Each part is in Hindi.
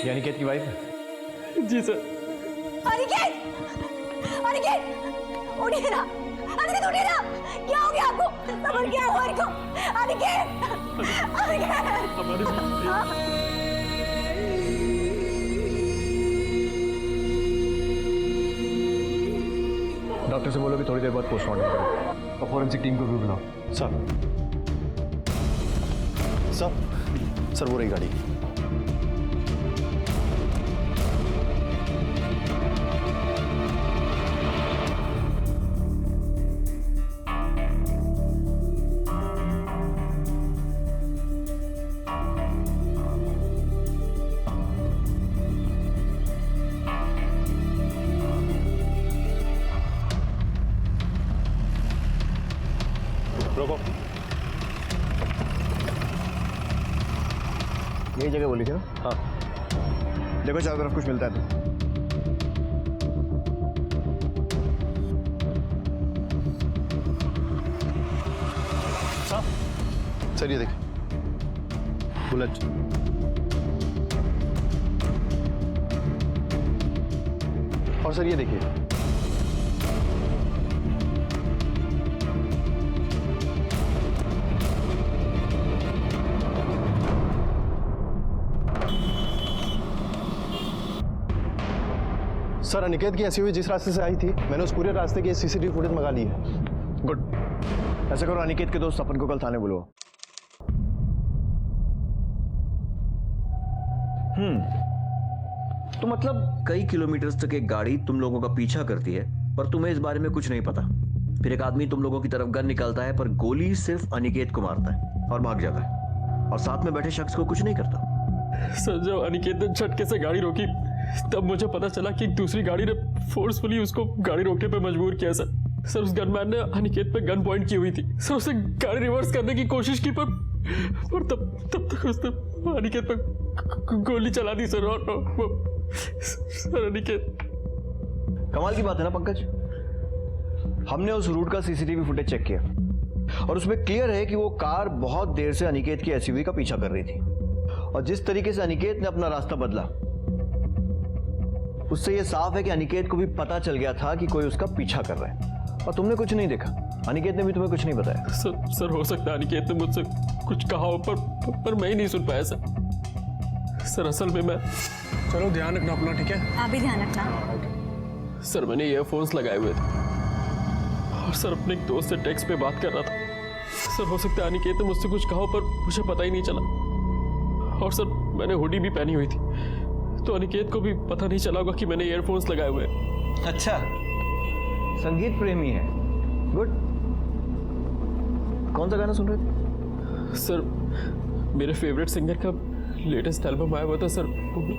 ये अनिकेत की वाइफ है? जी सर। अनिकेत! अनिकेत! उठिए ना! अनिकेत उठिए ना! क्या हो गया आपको? समझ क्या हुआ इनको? अनिकेत! अनिकेत! डॉक्टर से बोलो कि थोड़ी देर बाद पोस्टमार्टम करें और फॉरेंसिक टीम को भी बुलाओ। सर वो रही गाड़ी। रोको। यही जगह बोली थी ना? हाँ, देखो चारों तरफ कुछ मिलता है तो। सर ये देखिए, बुलेट। और सर ये देखिए, सर अनिकेत की एसयूवी जिस रास्ते से आई थी, मैंने उस पूरे रास्ते की सीसीटीवी फुटेज मंगा ली है। गुड। ऐसा करो, अनिकेत के दोस्त अपन को कल थाने बुलाओ। तो मतलब कई किलोमीटर तक एक गाड़ी तुम लोगों का पीछा करती है, पर तुम्हें इस बारे में कुछ नहीं पता। फिर एक आदमी तुम लोगों की तरफ गन निकालता है, पर गोली सिर्फ अनिकेत को मारता है और भाग जाता है, और साथ में बैठे शख्स को कुछ नहीं करता। सर जब अनिकेत ने झटके से गाड़ी रोकी, तब मुझे पता चला कि दूसरी गाड़ी ने फोर्सफुली उसको गाड़ी रोकने पर मजबूर किया। सर उस गनमैन ने अनिकेत पे गन पॉइंट की हुई थी। सर उसने गाड़ी रिवर्स करने की कोशिश की, पर तब तक उसने अनिकेत पे गोली चला दी सर। और सर अनिकेत। कमाल की बात है ना पंकज, हमने उस रूट का सीसीटीवी फुटेज चेक किया और उसमें क्लियर है कि वो कार बहुत देर से अनिकेत की एसयूवी का पीछा कर रही थी, और जिस तरीके से अनिकेत ने अपना रास्ता बदला, उससे ये साफ है कि अनिकेत को भी पता चल गया था कि कोई उसका पीछा कर रहा है, और तुमने कुछ नहीं देखा। अनिकेत ने भी तुम्हें कुछ नहीं बताया। सर हो सकता है अनिकेत ने मुझसे कुछ कहा हो, पर मैं ही नहीं सुन पाया सर असल में मैं। चलो ध्यान रखना अपना, ठीक है? आप भी ध्यान रखना। सर मैंने ईयरफोन्स लगाए हुए थे और सर अपने एक दोस्त से टेक्स्ट पे बात कर रहा था। सर हो सकता है अनिकेत ने मुझसे कुछ कहा हो, पर मुझे पता ही नहीं चला। और सर मैंने हुडी भी पहनी हुई थी, तो अनिकेत को भी पता नहीं चला होगा कि मैंने ईयरफोन्स लगाए हुए हैं। अच्छा, संगीत प्रेमी है। गुड। कौन सा गाना सुन रहे थे? सर मेरे फेवरेट सिंगर का लेटेस्ट एल्बम आया हुआ था सर,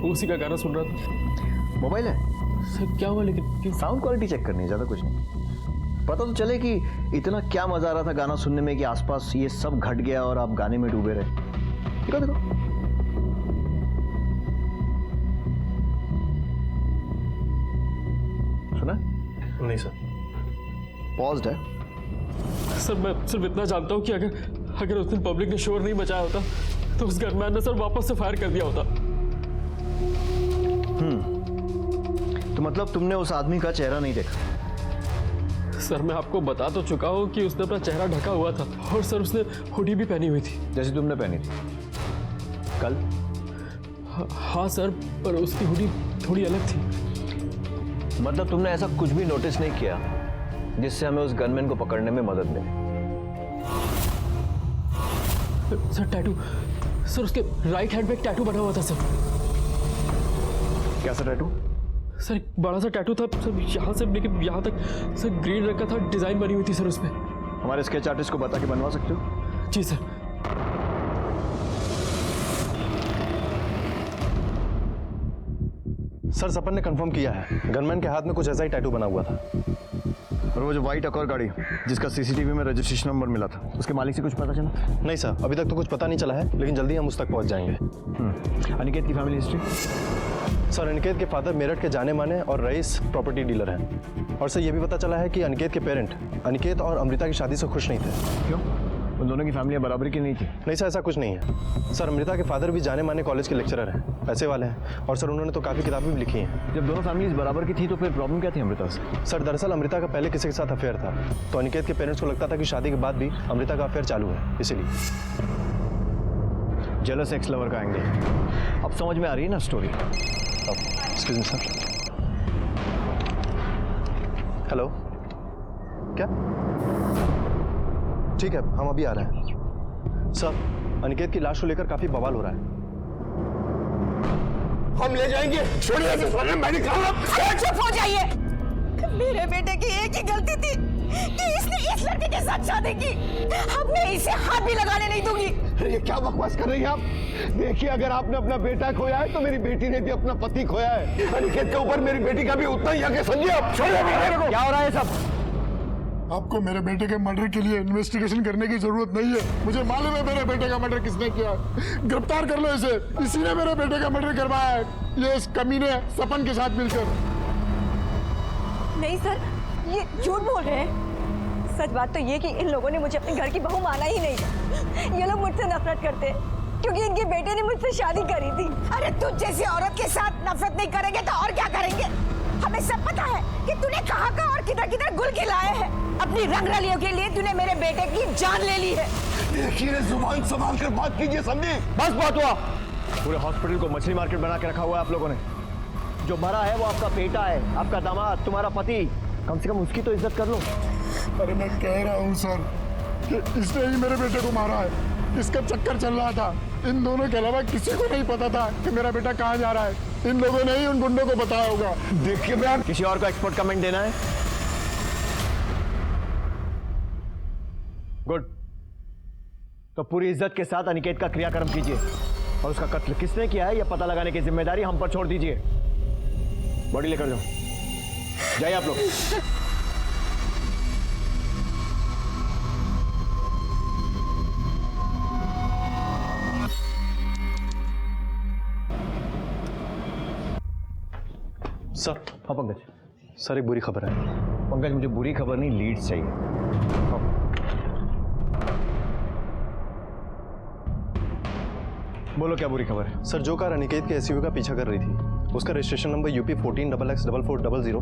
उसी का गाना सुन रहा था। मोबाइल है? सर क्या हुआ? लेकिन साउंड क्वालिटी चेक करनी है, ज्यादा कुछ नहीं। पता तो चले कि इतना क्या मजा आ रहा था गाना सुनने में कि आसपास ये सब घट गया और आप गाने में डूबे रहे। देखो देखो, सुना? नहीं सर। पॉज्ड है। सर मैं सिर्फ इतना जानता हूँ कि अगर उस दिन पब्लिक ने शोर नहीं मचाया होता, तो उस गनमैन ने सर वापस से फायर कर दिया होता। तो मतलब तुमने उस आदमी का चेहरा नहीं देखा? सर मैं आपको बता तो चुका हूँ कि उसने अपना चेहरा ढका हुआ था, और सर उसने हुडी भी पहनी हुई थी, जैसे तुमने पहनी थी कल। हाँ सर, पर उसकी हुडी थोड़ी अलग थी। मतलब तुमने ऐसा कुछ भी नोटिस नहीं किया जिससे हमें उस गनमैन को पकड़ने में मदद मिले? सर टैटू, सर उसके राइट हैंड पे एक टैटू बना हुआ था सर। कैसा टैटू? सर एक बड़ा सा टैटू था सर, यहाँ से लेके यहाँ तक सर, ग्रीन रंग का था, डिजाइन बनी हुई थी सर उसमें। हमारे स्केच आर्टिस्ट को बता के बनवा सकते हो? जी सर। सर सपन ने कंफर्म किया है, गनमैन के हाथ में कुछ ऐसा ही टैटू बना हुआ था। और वो जो व्हाइट अकॉर गाड़ी जिसका सीसीटीवी में रजिस्ट्रेशन नंबर मिला था, उसके मालिक से कुछ पता चला? नहीं सर, अभी तक तो कुछ पता नहीं चला है, लेकिन जल्दी हम उस तक पहुंच जाएंगे। अनिकेत की फैमिली हिस्ट्री? सर अनिकेत के फादर मेरठ के जाने माने और रईस प्रॉपर्टी डीलर हैं, और सर ये भी पता चला है कि अनिकेत के पेरेंट अनिकेत और अमृता की शादी से खुश नहीं थे। क्यों? उन दोनों की फैमिलियाँ बराबरी की नहीं थी? नहीं सर, ऐसा कुछ नहीं है। सर अमृता के फादर भी जाने माने कॉलेज के लेक्चरर हैं, पैसे वाले हैं और सर उन्होंने तो काफ़ी किताबें भी लिखी हैं। जब दोनों फैमिलीज बराबर की थी तो फिर प्रॉब्लम क्या थी अमृता से? सर दरअसल अमृता का पहले किसी के साथ अफेयर था, तो अनिकेत के पेरेंट्स को लगता था कि शादी के बाद भी अमृता का अफेयर चालू है, इसीलिए। जेलस एक्स लवर का एंगल अब समझ में आ रही है ना story? Excuse me sir. Hello, क्या? ठीक है, हम अभी आ रहे हैं। सर अनिकेत की लाश को लेकर काफी बवाल हो रहा है। हम ले जाएंगे, छोड़िए इसे, सोने मैंने कहा। अरे चुप हो जाइए। मेरे बेटे की एक ही गलती थी कि इसने इस लड़के के साथ शादी की। अब मैं इसे हाथ भी लगाने नहीं दूंगी। अरे ये क्या बकवास कर रही हैं आप? देखिए, अगर आपने अपना बेटा खोया है तो मेरी बेटी ने भी अपना पति खोया है। अनिकेत के ऊपर मेरी बेटी का भी उतना ही हक है, समझिए आप। छोड़िए मेरे को। क्या हो रहा है सब? आपको मेरे बेटे के मर्डर के लिए इन्वेस्टिगेशन करने की जरूरत नहीं है। मुझे मालूम है मेरे बेटे का मर्डर किसने किया है। गिरफ्तार कर लो इसे, इसी ने मेरे बेटे का मर्डर करवाया है, ये इस कमीने सपन के साथ मिलकर। नहीं सर, ये झूठ बोल रहे हैं। सच बात तो ये कि इन लोगों ने मुझे अपने घर की बहू माना ही नहीं। ये लोग मुझसे नफरत करते हैं क्योंकि इनके बेटे ने मुझसे शादी करी थी। अरे तुझ जैसी औरत के साथ नफरत नहीं करेंगे तो और क्या करेंगे? हमें सब पता है कि तूने कहाँ का और किधर किधर गुल खिलाए हैं। अपनी रंगरलियों के लिए तूने मेरे बेटे की जान ले ली है। देखिए, जुबान संभाल कर बात कीजिए, समझे? बस बात हुआ। पूरे हॉस्पिटल को मछली मार्केट बना के रखा हुआ है आप लोगों ने। जो मरा है वो आपका बेटा है, आपका दामाद, तुम्हारा पति। कम से कम उसकी तो इज्जत कर लो। अरे मैं कह रहा हूँ सर कि इसने ही मेरे बेटे को मारा है। इसका चक्कर चल रहा था। इन दोनों के अलावा किसी को नहीं पता था कि मेरा बेटा कहाँ जा रहा है। इन लोगों ने ही उन गुंडों को बताया होगा। देखिए मैं किसी और को एक्सपर्ट कमेंट देना है? गुड। तो पूरी इज्जत के साथ अनिकेत का क्रियाक्रम कीजिए और उसका कत्ल किसने किया है यह पता लगाने की जिम्मेदारी हम पर छोड़ दीजिए। बॉडी लेकर जाओ, जाइए आप लोग। सर। हाँ पंकज। सर एक बुरी खबर है। पंकज मुझे बुरी खबर नहीं, लीड्स चाहिए। हाँ। बोलो क्या बुरी खबर है? सर जो कार अनिकेत के एसयूवी का पीछा कर रही थी उसका रजिस्ट्रेशन नंबर UP 14XX4400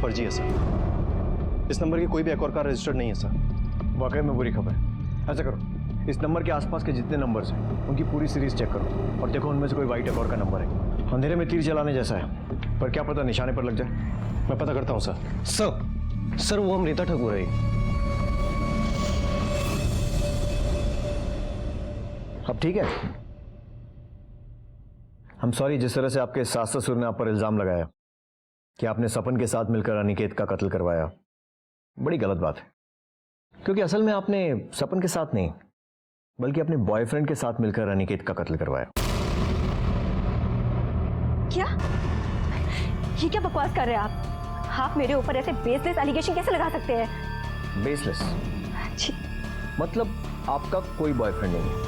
फर्जी है सर। इस नंबर की कोई भी एक और कार रजिस्टर्ड नहीं है सर। वाकई में बुरी खबर है। ऐसा करो, इस नंबर के आसपास के जितने नंबर्स हैं उनकी पूरी सीरीज चेक करो और देखो उनमें से कोई वाइट एकॉर्ड का नंबर है। अंधेरे में तीर चलाने जैसा है, पर क्या पता निशाने पर लग जाए। मैं पता करता हूँ सर। सर वो अमृता ठाकुर है। अब ठीक है। हम सॉरी जिस तरह से आपके सास ससुर ने आप पर इल्जाम लगाया कि आपने सपन के साथ मिलकर अनिकेत का कत्ल करवाया, बड़ी गलत बात है। क्योंकि असल में आपने सपन के साथ नहीं बल्कि अपने बॉयफ्रेंड के साथ मिलकर अनिकेत का कत्ल करवाया। क्या? ये क्या बकवास कर रहे हैं आप मेरे ऊपर ऐसे बेसलेस एलिगेशन कैसे लगा सकते हैं? बेसलेस जी। मतलब आपका कोई बॉयफ्रेंड नहीं है?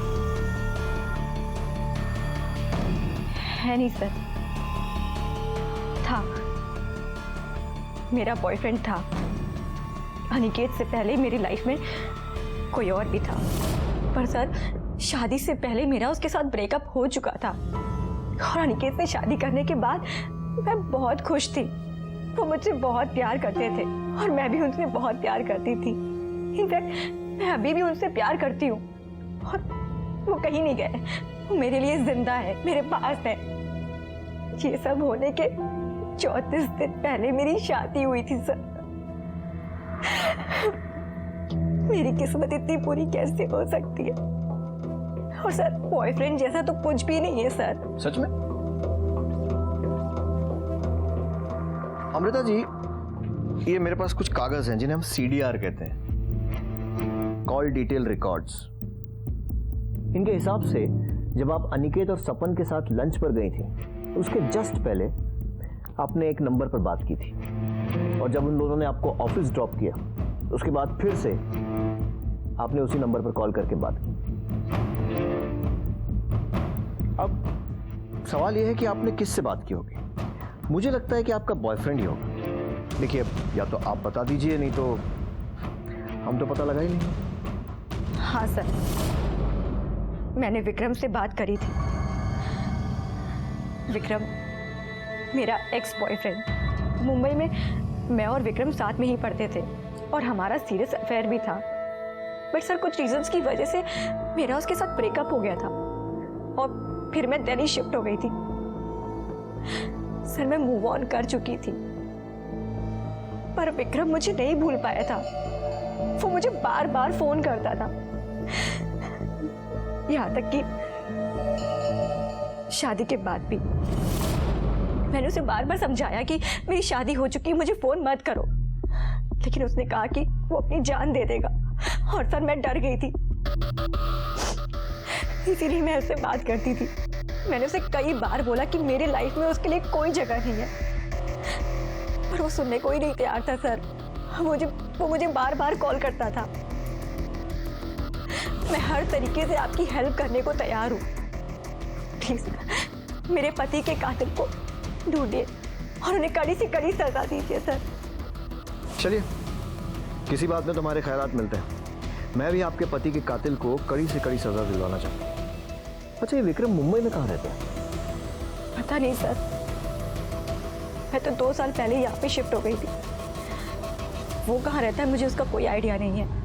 नहीं सर, था। मेरा बॉयफ्रेंड था। अनिकेत से पहले मेरी लाइफ में कोई और भी था, पर सर शादी से पहले मेरा उसके साथ ब्रेकअप हो चुका था और अनिकेत से शादी करने के बाद मैं बहुत खुश थी। वो मुझसे बहुत प्यार करते थे और मैं भी उनसे बहुत प्यार करती थी। इनफैक्ट मैं अभी भी उनसे प्यार करती हूँ और वो कहीं नहीं गए। वो मेरे लिए जिंदा है, मेरे पास है। ये सब होने के 34 दिन पहले मेरी शादी हुई थी सर। मेरी किस्मत इतनी बुरी कैसे हो सकती है? और सर बॉयफ्रेंड जैसा तो कुछ भी नहीं है सर। सच में? अमृता जी, ये मेरे पास कुछ कागज हैं जिन्हें हम CDR कहते हैं, कॉल डिटेल रिकॉर्ड्स। इनके हिसाब से जब आप अनिकेत और सपन के साथ लंच पर गई थी उसके जस्ट पहले आपने एक नंबर पर बात की थी और जब उन दोनों ने आपको ऑफिस ड्रॉप किया उसके बाद फिर से आपने उसी नंबर पर कॉल करके बात की। अब सवाल यह है कि आपने किससे बात की होगी? मुझे लगता है कि आपका बॉयफ्रेंड ही होगा। देखिए, या तो आप बता दीजिए, नहीं तो हम तो पता लगा ही नहीं। हाँ सर, मैंने विक्रम से बात करी थी। विक्रम मेरा एक्स बॉयफ्रेंड। मुंबई में मैं और विक्रम साथ में ही पढ़ते थे और हमारा सीरियस अफेयर भी था। बट सर कुछ रीजंस की वजह से मेरा उसके साथ ब्रेकअप हो गया था और फिर मैं दिल्ली शिफ्ट हो गई थी। सर मैं मूव ऑन कर चुकी थी, पर विक्रम मुझे नहीं भूल पाया था। वो मुझे बार बार फोन करता था, यहाँ तक कि शादी के बाद भी। मैंने उसे बार बार समझाया कि मेरी शादी हो चुकी है, मुझे फोन मत करो, लेकिन उसने कहा कि वो अपनी जान दे देगा। और सर मैं डर गई थी, इसीलिए मैं उससे बात करती थी। मैंने उसे कई बार बोला कि मेरी लाइफ में उसके लिए कोई जगह नहीं है, पर वो सुनने को ही नहीं तैयार था। सर वो मुझे बार बार कॉल करता था। मैं हर तरीके से आपकी हेल्प करने को तैयार हूँ। प्लीज मेरे पति के कातिल को ढूंढिए और उन्हें कड़ी से कड़ी सजा दीजिए। सर चलिए, किसी बात में तुम्हारे ख्यालात मिलते हैं। मैं भी आपके पति के कातिल को कड़ी से कड़ी सजा दिलवाना चाहता हूँ। अच्छा, ये विक्रम मुंबई में कहाँ रहता है? पता नहीं सर, मैं तो 2 साल पहले यहाँ पे शिफ्ट हो गई थी। वो कहाँ रहता है मुझे उसका कोई आइडिया नहीं है।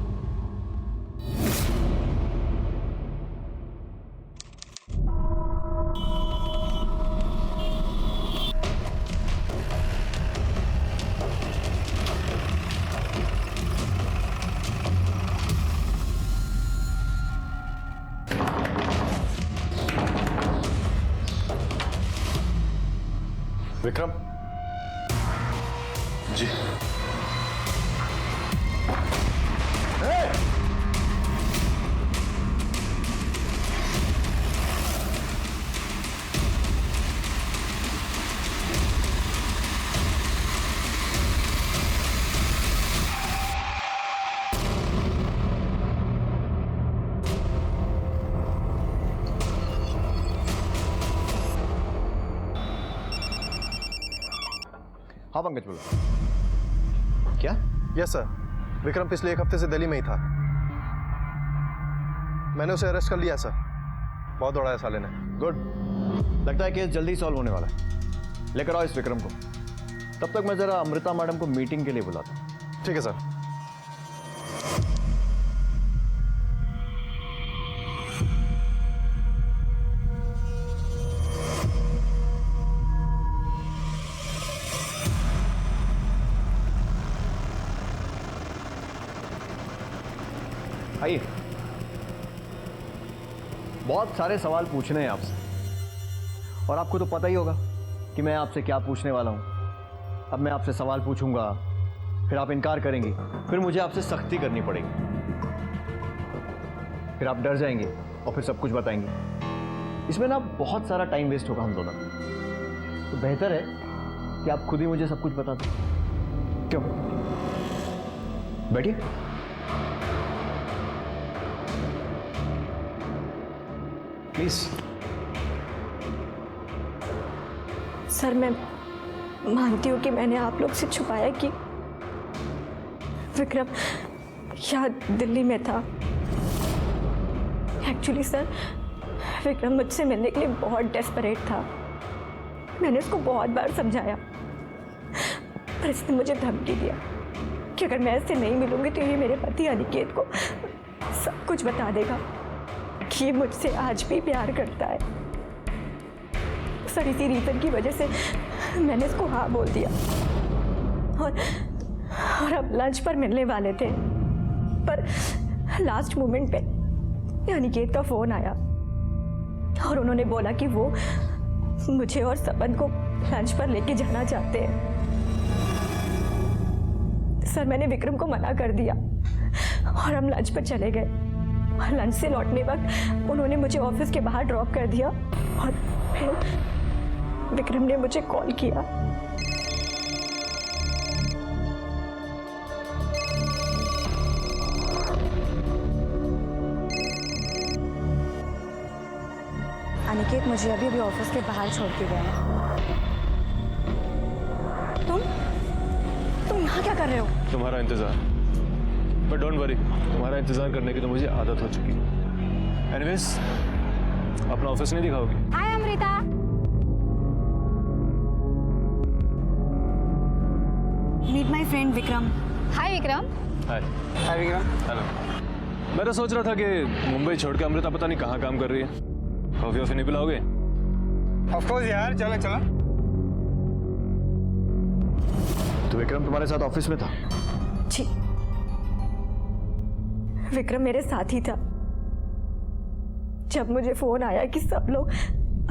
विक्रम जी। हाँ पंकज बोलो। क्या? यस सर, विक्रम पिछले 1 हफ्ते से दिल्ली में ही था। मैंने उसे अरेस्ट कर लिया सर। बहुत दौड़ाया साले ने। गुड, लगता है केस जल्दी सॉल्व होने वाला है। लेकर आओ इस विक्रम को। तब तक मैं जरा अमृता मैडम को मीटिंग के लिए बुलाता हूँ। ठीक है सर। आइए, बहुत सारे सवाल पूछने हैं आपसे, और आपको तो पता ही होगा कि मैं आपसे क्या पूछने वाला हूं। अब मैं आपसे सवाल पूछूंगा, फिर आप इनकार करेंगी, फिर मुझे आपसे सख्ती करनी पड़ेगी, फिर आप डर जाएंगे और फिर सब कुछ बताएंगे। इसमें ना बहुत सारा टाइम वेस्ट होगा हम दोनों का। तो बेहतर है कि आप खुद ही मुझे सब कुछ बता दें। क्यों? बैठिए। प्लीज। सर मैं मानती हूँ कि मैंने आप लोग से छुपाया कि विक्रम यहाँ दिल्ली में था। एक्चुअली सर विक्रम मुझसे मिलने के लिए बहुत डेस्परेट था। मैंने उसको बहुत बार समझाया, पर इसने मुझे धमकी दिया कि अगर मैं इससे नहीं मिलूंगी तो ये मेरे पति अनिकेत को सब कुछ बता देगा कि ये मुझसे आज भी प्यार करता है। सर इसी रीजन की वजह से मैंने इसको हाँ बोल दिया और अब लंच पर मिलने वाले थे, पर लास्ट मोमेंट पे अनिकेत का फोन आया और उन्होंने बोला कि वो मुझे और सपन को लंच पर लेके जाना चाहते हैं। सर मैंने विक्रम को मना कर दिया और हम लंच पर चले गए। और लंच से लौटने वक्त उन्होंने मुझे ऑफिस के बाहर ड्रॉप कर दिया और फिर विक्रम ने मुझे कॉल किया। अनिकेत मुझे अभी भी ऑफिस के बाहर छोड़ के गया है। तुम यहाँ क्या कर रहे हो? तुम्हारा इंतजार। बट डोंट वरी, तुम्हारा इंतजार करने की तो मुझे आदत हो चुकी है। एनीवेज, अपना ऑफिस नहीं दिखाओगी? हाय अमृता। फ्रेंड विक्रम। हाय विक्रम। हाय विक्रम। हेलो। मैं तो सोच रहा था कि मुंबई छोड़ के अमृता पता नहीं कहाँ काम कर रही है। कॉफी वॉफी नहीं पिलाओगे? ऑफ कोर्स यार, चलो चलो। तो विक्रम तुम्हारे साथ ऑफिस में था? जी, विक्रम मेरे साथ ही था। जब मुझे फोन आया कि सब लोग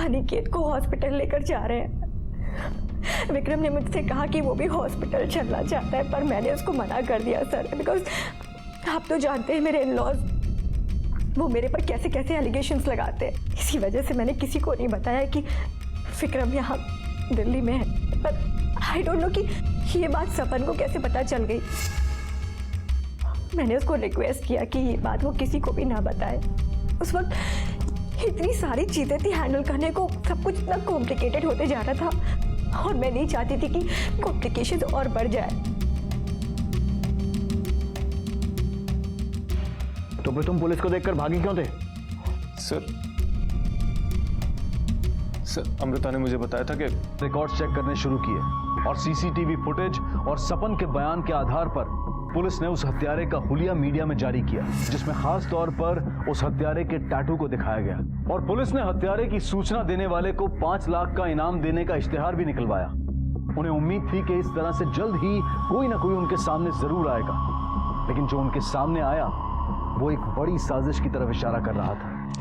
अनिकेत को हॉस्पिटल लेकर जा रहे हैं, विक्रम ने मुझसे कहा कि वो भी हॉस्पिटल चलना चाहता है, पर मैंने उसको मना कर दिया सर, बिकॉज आप तो जानते हैं मेरे इन-लॉज वो मेरे पर कैसे कैसे एलिगेशंस लगाते हैं। इसी वजह से मैंने किसी को नहीं बताया कि विक्रम यहाँ दिल्ली में है। पर आई डोंट नो कि ये बात सपन को कैसे पता चल गई। मैंने उसको रिक्वेस्ट किया कि ये बात वो किसी को भी ना बताए। उस वक्त इतनी सारी चीजें थी हैंडल करने को, सब कुछ इतना कॉम्प्लिकेटेड होते जा रहा था और मैं नहीं चाहती थी कि कॉम्प्लिकेशंस और बढ़ जाए। तो फिर तुम पुलिस को देखकर भागी क्यों थे? सर अमृता ने मुझे बताया था कि रिकॉर्ड चेक करने शुरू किए और सीसीटीवी फुटेज और सपन के बयान के आधार पर पुलिस ने उस हत्यारे का हुलिया मीडिया में जारी किया, जिसमें खास तौर पर उस हत्यारे के टैटू को दिखाया गया। और पुलिस ने हत्यारे की सूचना देने वाले को 5 लाख का इनाम देने का इश्तिहार भी निकलवाया। उन्हें उम्मीद थी कि इस तरह से जल्द ही कोई ना कोई उनके सामने जरूर आएगा, लेकिन जो उनके सामने आया वो एक बड़ी साजिश की तरफ इशारा कर रहा था।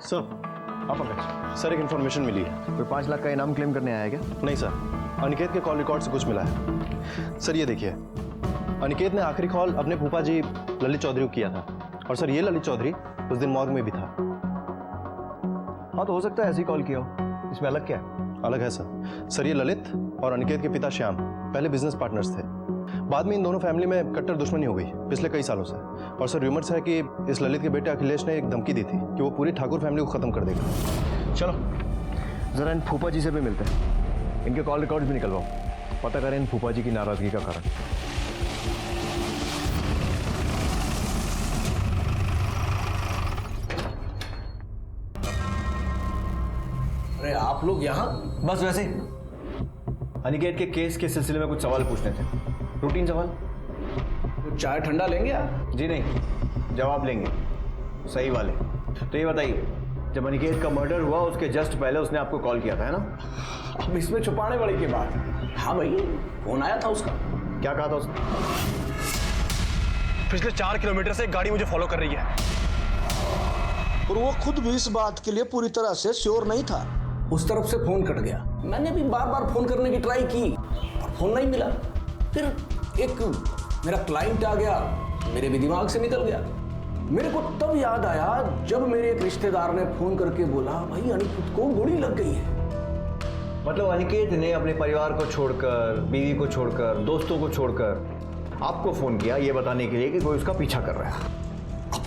सर आप अंकल, सर एक इन्फॉर्मेशन मिली है। कोई 5 लाख का इनाम क्लेम करने आया क्या? नहीं सर, अनिकेत के कॉल रिकॉर्ड से कुछ मिला है। सर ये देखिए, अनिकेत ने आखिरी कॉल अपने फूफा जी ललित चौधरी को किया था, और सर ये ललित चौधरी उस दिन मॉर्ग में भी था। हाँ तो हो सकता है ऐसी कॉल किया हो। इसमें अलग क्या है? अलग है सर। सर ये ललित और अनिकेत के पिता श्याम पहले बिजनेस पार्टनर्स थे। बाद में इन दोनों फैमिली में कट्टर दुश्मनी हो गई पिछले कई सालों से। और सर रूमर्स है कि इस ललित के बेटे अखिलेश ने एक धमकी दी थी कि वो पूरी ठाकुर फैमिली को खत्म कर देगा। चलो जरा इन फूफा जी से भी मिलते हैं, इनके कॉल रिकॉर्ड भी निकलवाओ, पता करें इन फूफा जी की नाराजगी का कारण। अरे आप लोग यहाँ? बस वैसे ही अनिकेत के केस के सिलसिले में कुछ सवाल पूछने थे, रूटीन सवाल। तो चाय ठंडा लेंगे आप? जी नहीं, जवाब लेंगे सही वाले। तो ये बताइए, जब अनिकेत का मर्डर हुआ उसके जस्ट पहले उसने आपको कॉल किया था, है ना? अब इसमें छुपाने वाली की बात? हाँ भाई, फोन आया था उसका। क्या कहा था उसने? पिछले 4 किलोमीटर से एक गाड़ी मुझे फॉलो कर रही है। और वो खुद भी इस बात के लिए पूरी तरह से श्योर नहीं था। उस तरफ से फोन कट गया। मैंने भी बार बार फोन करने की ट्राई की और फोन नहीं मिला। फिर एक मेरा क्लाइंट आ गया, मेरे भी दिमाग से निकल गया। मेरे को तब याद आया जब मेरे एक रिश्तेदार ने फोन करके बोला, भाई अनिकेत को गोली लग गई है। मतलब अनिकेत ने अपने परिवार को छोड़कर, बीवी को छोड़कर, दोस्तों को छोड़कर आपको फोन किया ये बताने के लिए कि कोई उसका पीछा कर रहा है। अब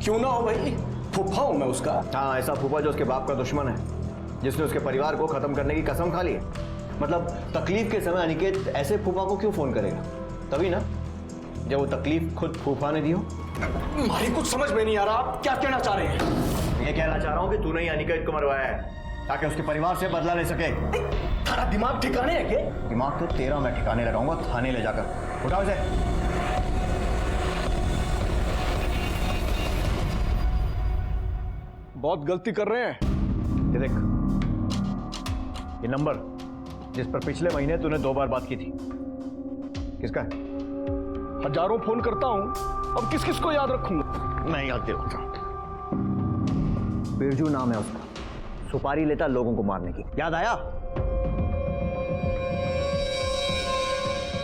क्यों ना हो भाई, फूफा हूं मैं उसका। हाँ, ऐसा फूफा जो उसके बाप का दुश्मन है, जिसने उसके परिवार को खत्म करने की कसम खा ली है। मतलब तकलीफ के समय अनिकेत ऐसे फूफा को क्यों फोन करेगा? तभी ना जब वो तकलीफ खुद फूफा ने दी हो। भाई कुछ समझ में नहीं आ रहा, आप क्या कहना चाह रहे हैं? ये कहना चाह रहा हूँ कि तूने ही अनिकेत को मरवाया है ताकि उसके परिवार से बदला ले सके। तेरा दिमाग ठिकाने है क्या? दिमाग तो तेरा मैं ठिकाने लगाऊंगा थाने ले जाकर। उठाओ इसे। बहुत गलती कर रहे हैं। ये देख, ये नंबर जिस पर पिछले महीने तूने 2 बार बात की थी, किसका है? हजारों फोन करता हूं, अब किस किस को याद रखूंगा? नहीं याद दिलाता। बिरजू नाम है उसका, सुपारी लेता लोगों को मारने की। याद आया?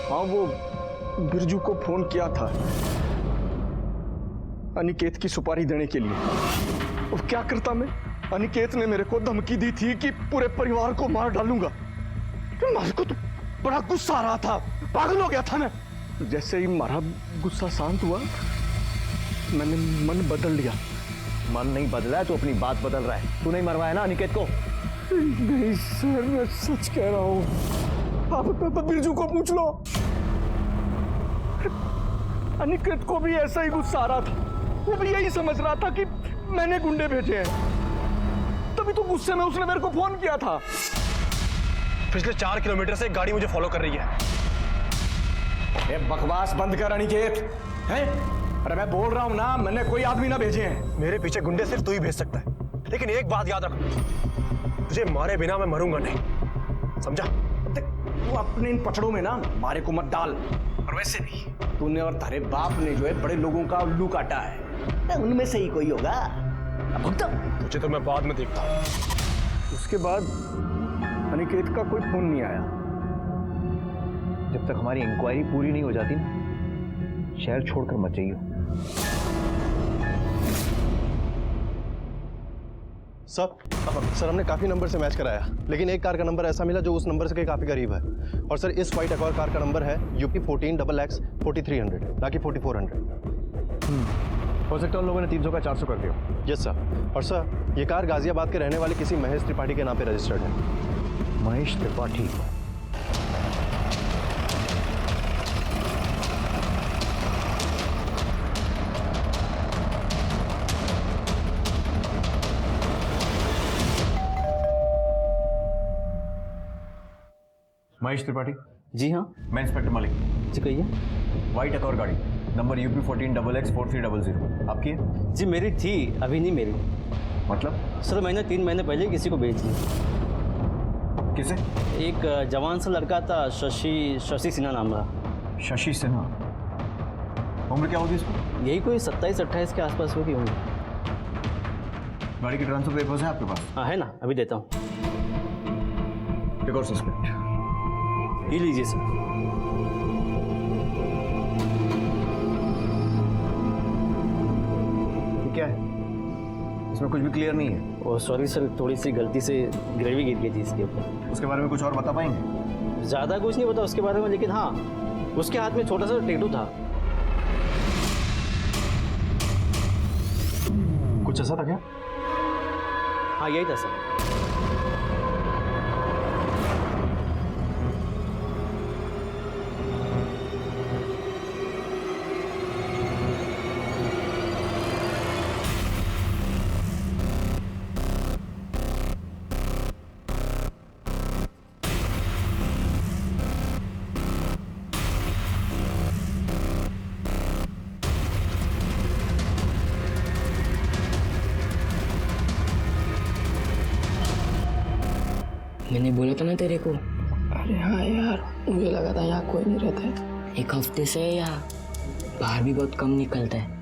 हाँ, वो बिरजू को फोन किया था अनिकेत की सुपारी देने के लिए। और क्या करता मैं? अनिकेत ने मेरे को धमकी दी थी कि पूरे परिवार को मार डालूंगा। मेरे को तो बड़ा गुस्सा आ रहा था, पागल हो गया था मैं। जैसे ही मारा गुस्सा शांत हुआ, मैंने मन बदल लिया। मन नहीं बदला है तो अपनी बात बदल रहा है। तू नहीं मरवाया ना अनिकेत को? नहीं सर, मैं सच कह रहा हूँ। आप बिरजू को पूछ लो। अनिकेत को भी ऐसा ही गुस्सा आ रहा था, वो भी यही समझ रहा था कि मैंने गुंडे भेजे हैं। तभी तो गुस्से में उसने मेरे को फोन किया था। पिछले 4 किलोमीटर से एक गाड़ी मुझे फॉलो कर रही है। ये बकवास बंद कर अनिकेत, हैं? अरे मैं बोल रहा हूँ ना, मैंने कोई आदमी ना भेजे हैं। मेरे पीछे गुंडे सिर्फ तू ही भेज सकता है, लेकिन एक बात याद रख, तुझे मारे बिना मैं मरूंगा नहीं, समझा? देख, तू अपने इन पचड़ों में ना मारे को मत डाल। और वैसे भी तूने और तारे बाप ने जो है बड़े लोगों का उल्लू काटा है, उनमें से ही कोई होगा। तुझे तो मैं बाद में देखता हूँ। उसके बाद अनिकेत का कोई फोन नहीं आया। जब तक हमारी इंक्वायरी पूरी नहीं हो जाती ना, शहर छोड़कर मत जाइए। सर हमने काफी नंबर से मैच कराया, लेकिन एक कार का नंबर ऐसा मिला जो उस नंबर से काफी करीब है। और सर इस व्हाइट अकॉर्ड कार का नंबर है UP 14XX 4300, ना कि 4400। हो सकता है उन लोगों ने 300 का 400 कर दिया। Yes sir. और सर ये कार गाजियाबाद के रहने वाले किसी महेश त्रिपाठी के नाम पे रजिस्टर्ड है। महेश त्रिपाठी। महेश त्रिपाठी? जी हाँ मैं इंस्पेक्टर मलिक। जी कहिए। व्हाइट अकॉर्ड गाड़ी नंबर UP 14XX 4300 आपकी है? जी मेरी थी, अभी नहीं मेरी। मतलब? सर मैंने 3 महीने पहले किसी को बेच दी। किसे? एक जवान सा लड़का था, शशि सिन्हा नाम रहा। शशि सिन्हा। उम्र क्या होगी इसको? यही कोई 27-28 के आसपास होगी होंगी। गाड़ी के ट्रांसफर पेपर्स है आपके पास? हाँ है ना, अभी देता हूँ। एक और सस्पेक्ट। ये लीजिए सर। क्या है इसमें? कुछ भी क्लियर नहीं है। और सॉरी सर, थोड़ी सी गलती से ग्रेवी गिर गई थी इसके ऊपर। उसके बारे में कुछ और बता पाएंगे? ज़्यादा कुछ नहीं पता उसके बारे में, लेकिन हाँ उसके हाथ में छोटा सा टैटू था। कुछ ऐसा था क्या? हाँ यही था सर। मैंने बोला था ना तेरे को। अरे हाँ यार, मुझे लगा था यहाँ कोई नहीं रहता है। एक हफ्ते से यहाँ बाहर भी बहुत कम निकलता है।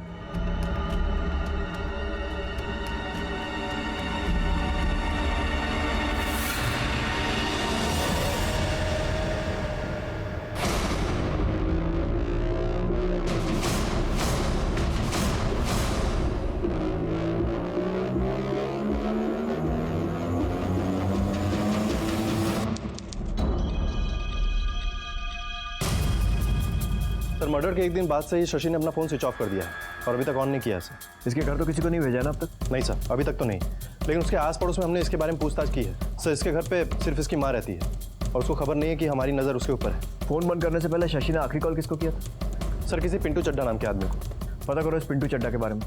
सर मर्डर के एक दिन बाद से ही शशि ने अपना फोन स्विच ऑफ कर दिया है और अभी तक ऑन नहीं किया है सर। इसके घर तो किसी को नहीं भेजा ना अब तक? नहीं सर, अभी तक तो नहीं, लेकिन उसके आस पड़ोस में हमने इसके बारे में पूछताछ की है सर। इसके घर पे सिर्फ इसकी माँ रहती है और उसको खबर नहीं है कि हमारी नज़र उसके ऊपर है। फोन बंद करने से पहले शशि ने आखिरी कॉल किसको किया था? सर किसी पिंटू चड्डा नाम के आदमी को। पता करो इस पिंटू चड्डा के बारे में,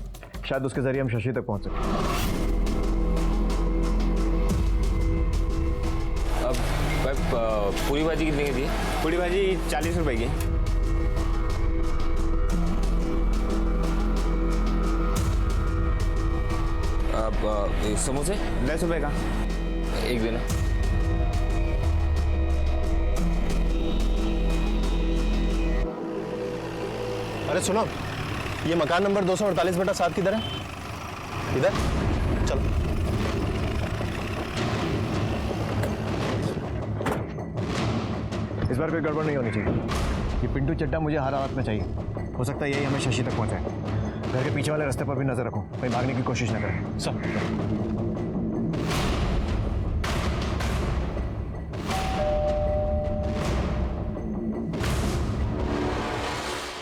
शायद उसके जरिए हम शशि तक पहुंच सकें। अब पूरी भाजी कितने की थी? पूरी भाजी 40 रुपए की। अब समोसे 10 रुपए का एक देना। अरे सुनो, ये मकान नंबर 248/7 किधर है? इधर चलो। इस बार कोई गड़बड़ नहीं होनी चाहिए। ये पिंटू चड्डा मुझे हर हालत में चाहिए। हो सकता है यही हमें शशि तक पहुंचाए। घर के पीछे वाले रास्ते पर भी नजर रखो, कहीं भागने की कोशिश न करें। सर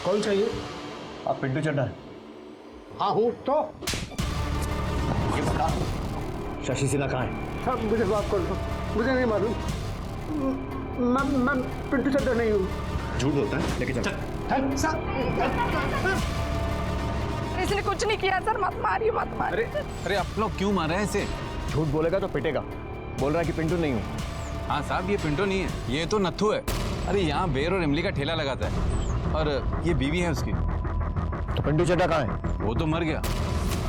कौन चाहिए? आप पिंटू चड्डा? हाँ हूँ। तो ये बता, शशि सिन्हा कहाँ है? हाँ, मुझे माफ कर दो, मुझे नहीं मालूम। मैं पिंटू चड्डा नहीं हूँ। झूठ बोलता है, लेके चल। इसने कुछ नहीं किया सर, मत मारिए मत मारिए। अरे आप लोग क्यों मार रहे हैं इसे? झूठ बोलेगा तो पिटेगा। बोल रहा है कि पिंटू नहीं हूँ। हाँ साहब, ये पिंटू नहीं है, ये तो नत्थू है। अरे यहाँ बेर और इमली का ठेला लगाता है और ये बीवी है उसकी। तो पिंटू चड्ढा कहाँ है? वो तो मर गया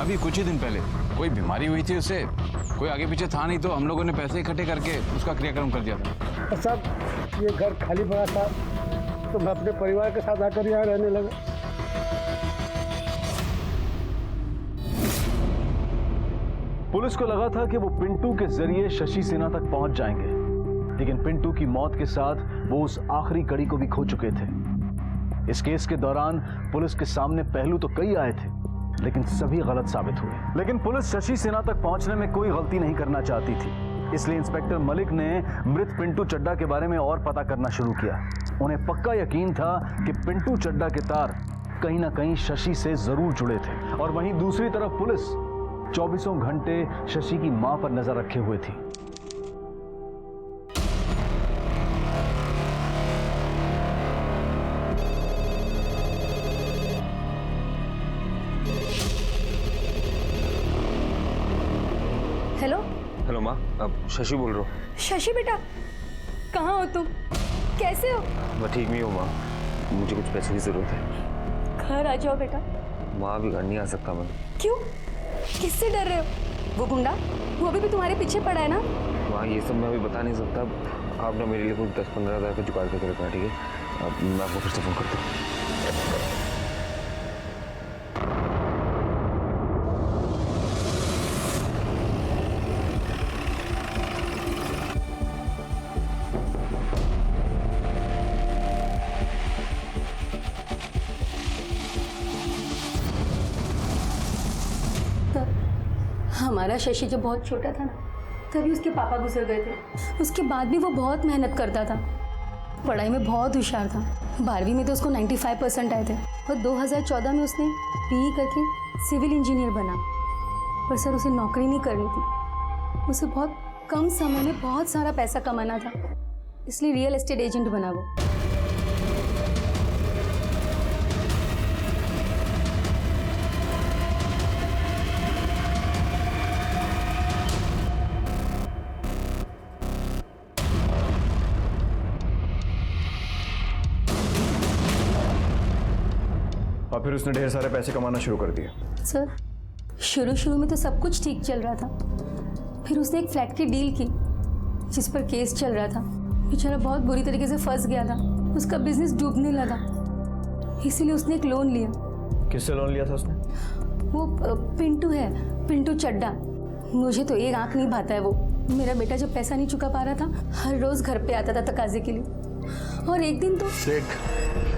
अभी कुछ ही दिन पहले। कोई बीमारी हुई थी उसे, कोई आगे पीछे था नहीं, तो हम लोगों ने पैसे इकट्ठे करके उसका क्रियाक्रम कर दिया था। साहब ये घर खाली पड़ा था तो मैं अपने परिवार के साथ आकर यहाँ रहने लगा। पुलिस को लगा था कि वो पिंटू के जरिए शशि सिन्हा तक पहुंच जाएंगे, लेकिन पिंटू की मौत के साथ वो उस आखिरी कड़ी को भी खो चुके थे। इस केस के दौरान पुलिस के सामने पहलू तो कई आए थे, लेकिन सभी गलत साबित हुए। लेकिन पुलिस शशि सिन्हा तक पहुंचने में कोई गलती नहीं करना चाहती थी, इसलिए इंस्पेक्टर मलिक ने मृत पिंटू चड्ढा के बारे में और पता करना शुरू किया। उन्हें पक्का यकीन था कि पिंटू चड्ढा के तार कहीं ना कहीं शशि से जरूर जुड़े थे। और वहीं दूसरी तरफ पुलिस 24 घंटे शशि की मां पर नजर रखे हुए थी। हेलो हेलो माँ, अब शशि बोल रहा हूँ। शशि बेटा, कहाँ हो तुम? कैसे हो? मैं ठीक नहीं हूँ माँ, मुझे कुछ पैसों की जरूरत है। घर आ जाओ बेटा। माँ अभी घर नहीं आ सकता मैं। क्यों? किससे डर रहे हो? वो गुंडा, वो अभी भी तुम्हारे पीछे पड़ा है ना? माँ ये सब मैं अभी बता नहीं सकता, आप ना मेरे लिए कुछ 10-15 हज़ार का जुगाड़ करके रखना, ठीक है? अब मैं आपको फिर से फोन करता हूँ। हमारा शशि जब बहुत छोटा था ना, तभी उसके पापा गुजर गए थे। उसके बाद भी वो बहुत मेहनत करता था, पढ़ाई में बहुत होशियार था। 12वीं में तो उसको 95% आए थे और 2014 में उसने बीई करके सिविल इंजीनियर बना। पर सर उसे नौकरी नहीं करनी थी, उसे बहुत कम समय में बहुत सारा पैसा कमाना था, इसलिए रियल एस्टेट एजेंट बना वो। और फिर उसने ढेर सारे पैसे कमाना शुरू कर दिए। सर शुरू में तो सब कुछ ठीक चल रहा था, फिर उसने एक फ्लैट की डील की जिस पर केस चल रहा था। बेचारा बहुत बुरी तरीके से फंस गया था, उसका बिजनेस डूबने लगा, इसीलिए उसने एक लोन लिया। किससे लोन लिया था उसने? वो पिंटू है, पिंटू चड्ढा। मुझे तो एक आंख नहीं भाता है वो। मेरा बेटा जब पैसा नहीं चुका पा रहा था, हर रोज घर पे आता था तकाजे के लिए। और एक दिन तो देख,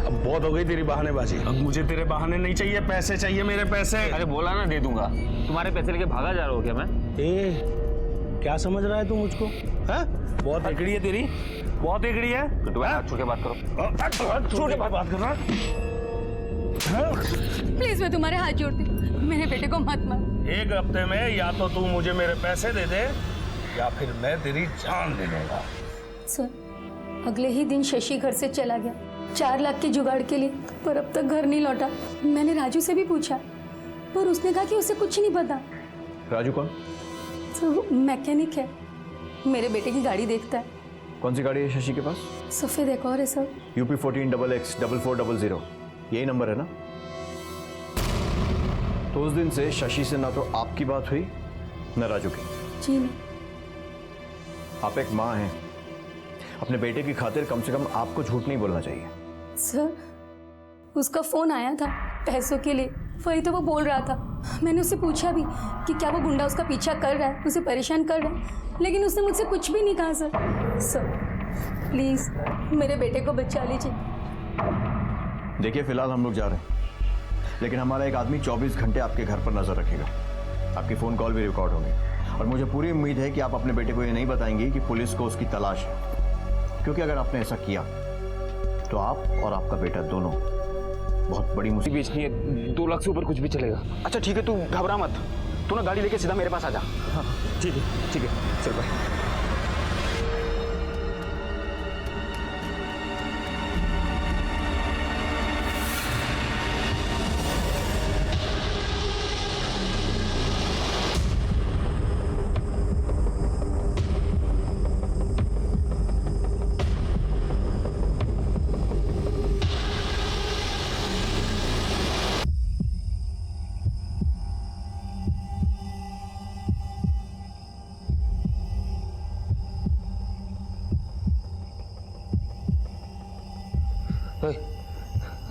अब बहुत हो गई तेरी बहानेबाजी। अब मुझे तेरे बहाने नहीं चाहिए, पैसे चाहिए, मेरे पैसे। अरे बोला ना दे दूंगा, तुम्हारे पैसे लेके भागा जा रहा हो क्या मैं? क्या समझ रहा है तू मुझको? हैं? बहुत एकड़ी है तेरी, बहुत एकड़ी है। हाथ छू के बात करो। छू के बात कर रहा। प्लीज मैं तुम्हारे हाथ जोड़ती हूँ, मेरे बेटे को मत मार। एक हफ्ते में या तो तू मुझे मेरे पैसे दे दे या फिर मैं तेरी जान दे दूंगा। सर अगले ही दिन शशि घर से चला गया 4 लाख के जुगाड़ के लिए, पर अब तक घर नहीं लौटा। मैंने राजू से भी पूछा, पर उसने कहा कि उसे कुछ नहीं पता। राजू कौन? सर वो मैकेनिक है, मेरे बेटे की गाड़ी देखता है। कौन सी गाड़ी है शशि के पास? सफेद एक और है सर। UP 14XX4400, यही नंबर है ना? तो उस दिन से शशि से ना तो आपकी बात हुई न राजू की। जी नहीं। आप एक माँ हैं, अपने बेटे की खातिर कम से कम आपको झूठ नहीं बोलना चाहिए। सर उसका फोन आया था पैसों के लिए, वही तो वो बोल रहा था। मैंने उससे पूछा भी कि क्या वो गुंडा उसका पीछा कर रहा है, उसे परेशान कर रहा है, लेकिन उसने मुझसे कुछ भी नहीं कहा। सर प्लीज मेरे बेटे को बचा लीजिए। देखिए फिलहाल हम लोग जा रहे हैं, लेकिन हमारा एक आदमी 24 घंटे आपके घर पर नजर रखेगा। आपकी फोन कॉल भी रिकॉर्ड होंगे और मुझे पूरी उम्मीद है कि आप अपने बेटे को ये नहीं बताएंगी कि पुलिस को उसकी तलाश है, क्योंकि अगर आपने ऐसा किया तो आप और आपका बेटा दोनों बहुत बड़ी मुसीबत बेचनी है। 2 लाख से ऊपर कुछ भी चलेगा। अच्छा ठीक है, तू घबरा मत, तू ना गाड़ी लेके सीधा मेरे पास आ जा। हाँ ठीक है चल बाय।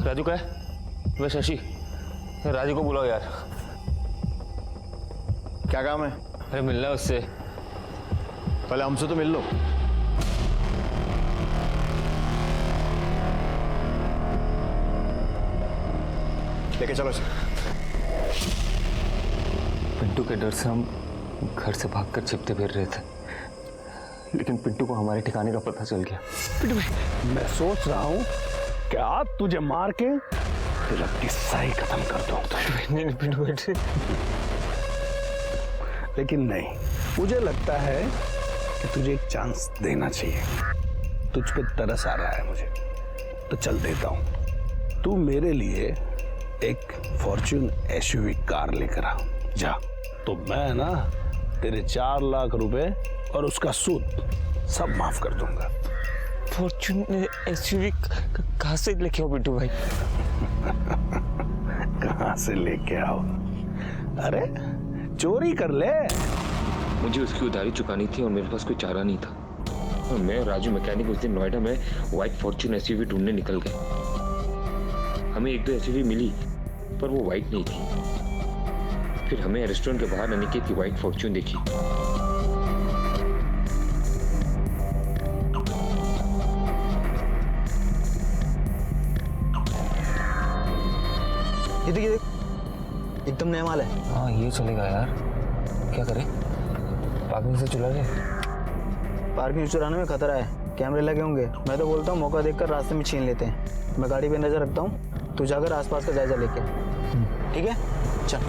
राजू का है? वह शशि, राजू को बुलाओ यार। क्या काम है? अरे मिलना है उससे। पहले हमसे तो मिल लो। लेके चलो इसे। पिंटू के डर से हम घर से भागकर छिपते फिर रहे थे, लेकिन पिंटू को हमारे ठिकाने का पता चल गया। पिंटू भाई, मैं सोच रहा हूँ कि आप तुझे मार के फिर अपनी सही खत्म कर दो। नहीं पिंटू भाई, लेकिन नहीं, मुझे लगता है कि तुझे एक चांस देना चाहिए। तुझ पे तरस आ रहा है मुझे, तो चल देता हूँ। तू मेरे लिए एक फॉर्च्यून एसयूवी कार लेकर आ जा, तो मैं ना तेरे 4 लाख रुपए और उसका सूद सब माफ कर दूंगा। फॉर्च्यून एसयूवी कहाँ से लेके आओ पिंटू भाई? कहाँ से लेके आओ? अरे चोरी कर ले। मुझे उसकी उधारी चुकानी थी और मेरे पास कोई चारा नहीं था, और मैं और राजू मैकेनिक उस दिन नोएडा में व्हाइट फॉर्च्यून एसयूवी ढूंढने निकल गए। हमें 1-2 एसयूवी मिली, पर वो व्हाइट नहीं थी। फिर हमें रेस्टोरेंट के बाहर अनिकेत की व्हाइट फॉर्च्यून देखी। ये देख, एकदम नया माल है। हाँ ये चलेगा यार। क्या करें? पार्किंग से चुरा ले। पार्किंग चुराने में खतरा है, कैमरे लगे होंगे। मैं तो बोलता हूँ मौका देखकर रास्ते में छीन लेते हैं। मैं गाड़ी पे नजर रखता हूँ, तू जाकर आसपास का जायजा लेके। ठीक है, चल।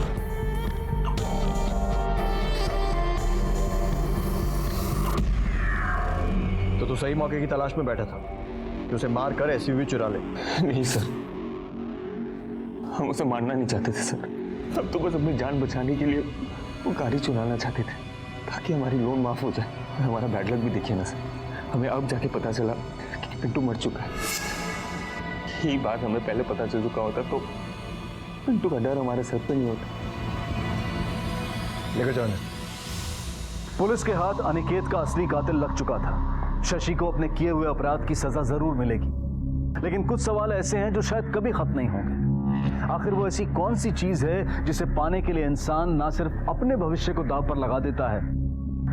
तो तू सही मौके की तलाश में बैठा था कि उसे मार कर एसयूवी चुरा ले। नहीं सर, हम उसे मारना नहीं चाहते थे सर। हम तो बस अपनी जान बचाने के लिए वो गाड़ी चुराना चाहते थे, ताकि हमारी लोन माफ हो जाए। और हमारा बैड लक भी देखिए ना सर, हमें अब जाके पता चला कि पिंटू मर चुका है। यही बात हमें पहले पता चल चुका होता तो पिंटू का डर हमारे सर पे नहीं होता। लेकर जाने। पुलिस के हाथ अनिकेत का असली कातिल लग चुका था। शशि को अपने किए हुए अपराध की सजा जरूर मिलेगी, लेकिन कुछ सवाल ऐसे हैं जो शायद कभी खत्म नहीं होंगे। आखिर वो ऐसी कौन सी चीज है जिसे पाने के लिए इंसान ना सिर्फ अपने भविष्य को दांव पर लगा देता है,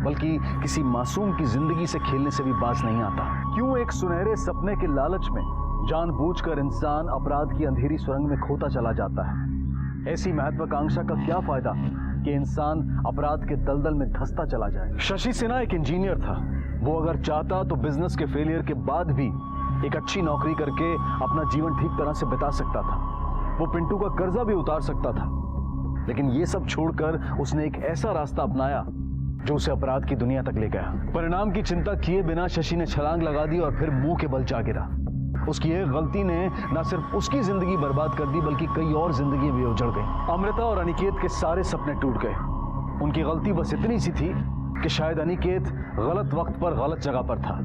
बल्कि किसी मासूम की जिंदगी से खेलने से भी बाज नहीं आता? क्यों एक सुनहरे सपने के लालच में जानबूझकर इंसान अपराध की अंधेरी सुरंग में खोता चला जाता है? ऐसी महत्वाकांक्षा का क्या फायदा कि इंसान अपराध के दलदल में धंसता चला जाए? शशि सिन्हा एक इंजीनियर था। वो अगर चाहता तो बिजनेस के फेलियर के बाद भी एक अच्छी नौकरी करके अपना जीवन ठीक तरह से बिता सकता था। वो पिंटू का कर्जा भी उतार सकता था, लेकिन ये सब छोड़कर उसने एक ऐसा रास्ता अपनाया जो उसे अपराध की दुनिया तक ले गया। परिणाम की चिंता किए बिना शशि ने छलांग लगा दी और फिर मुंह के बल जा गिरा। उसकी एक गलती ने न सिर्फ उसकी जिंदगी बर्बाद कर दी, बल्कि कई और जिंदगी भी उजड़ गई। अमृता और अनिकेत के सारे सपने टूट गए। उनकी गलती बस इतनी सी थी कि शायद अनिकेत गलत वक्त पर गलत जगह पर था,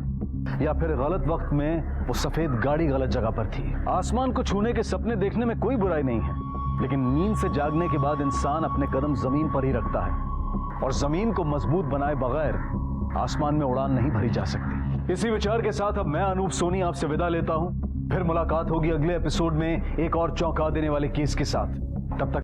या फिर गलत वक्त में वो सफेद गाड़ी गलत जगह पर थी। आसमान को छूने के सपने देखने में कोई बुराई नहीं है, लेकिन नींद से जागने के बाद इंसान अपने कदम जमीन पर ही रखता है, और जमीन को मजबूत बनाए बगैर आसमान में उड़ान नहीं भरी जा सकती। इसी विचार के साथ अब मैं अनूप सोनी आपसे विदा लेता हूं। फिर मुलाकात होगी अगले एपिसोड में एक और चौंका देने वाले केस के साथ। तब तक